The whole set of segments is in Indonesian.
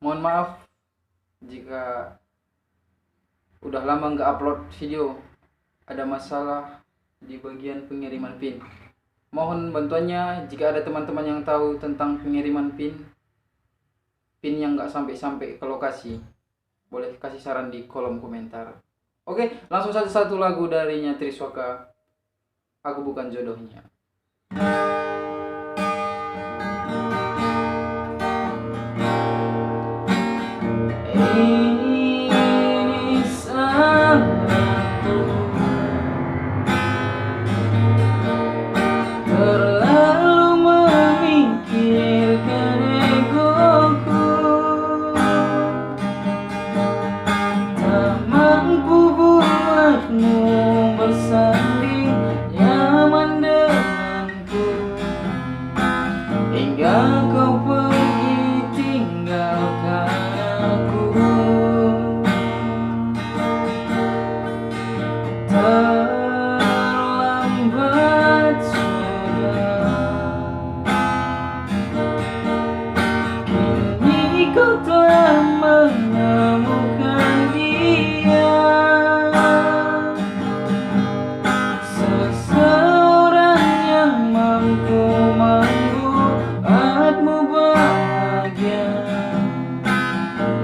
Mohon maaf jika udah lama nggak upload video, ada masalah di bagian pengiriman PIN. Mohon bantuannya jika ada teman-teman yang tahu tentang pengiriman PIN yang nggak sampai-sampai ke lokasi. Boleh kasih saran di kolom komentar. Oke, langsung saja satu lagu darinya Triswaka, Aku Bukan Jodohnya. Ini salahku, terlalu memikirkan egoku, tak mampu buatmu bersanding nyaman denganku, hingga kau pergi tinggalkan aku. Terlambat sudah, kini kau telah menemukan dia, seseorang yang mampu membuatmu bahagia,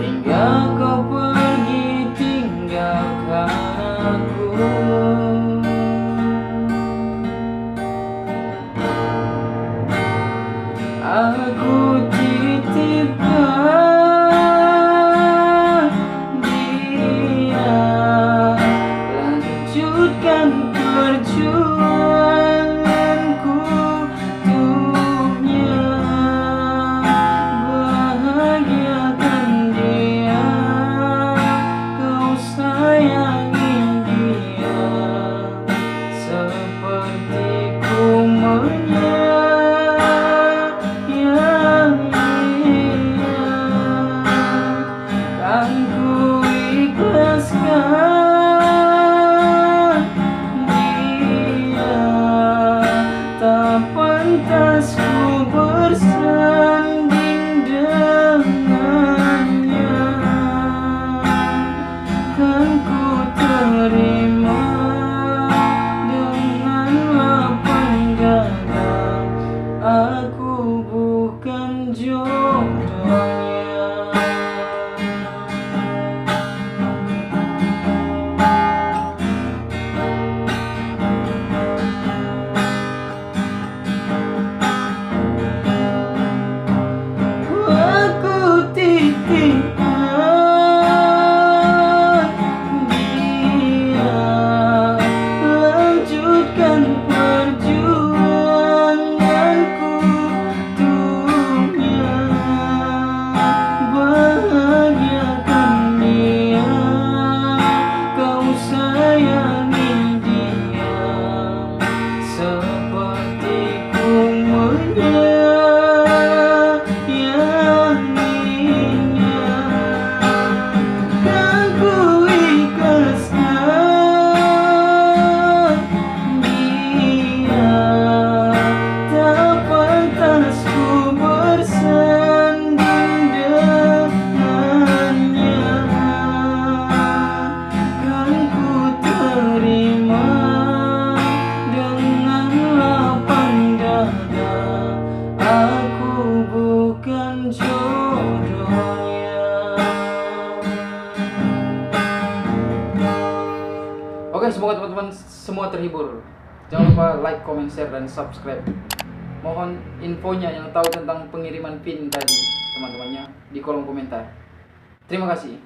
hingga kau pergi tinggalkan aku. Aku titipkan dia, lanjutkan perjuanganku untuknya, bahagiakan dia, kau sayangi dia, sepertiku kan ku ikhlaskan dia, tak pantas ku bersanding dengannya, kan ku terima dengan lapang dada, aku bukan jodohnya. Aku titipkan dia, lanjutkan perjuanganku untuknya, bahagiakan dia, kau sayangi dia, sepertiku menyayanginya, kan ku ikhlaskan dia, tak pantas ku bersanding dengannya, kan ku terima dengan lapang dada, aku bukan jodohnya. Oke, semoga teman-teman semua terhibur. Jangan lupa like, comment, share, dan subscribe. Mohon infonya yang tahu tentang pengiriman PIN tadi, teman-temannya, di kolom komentar. Terima kasih.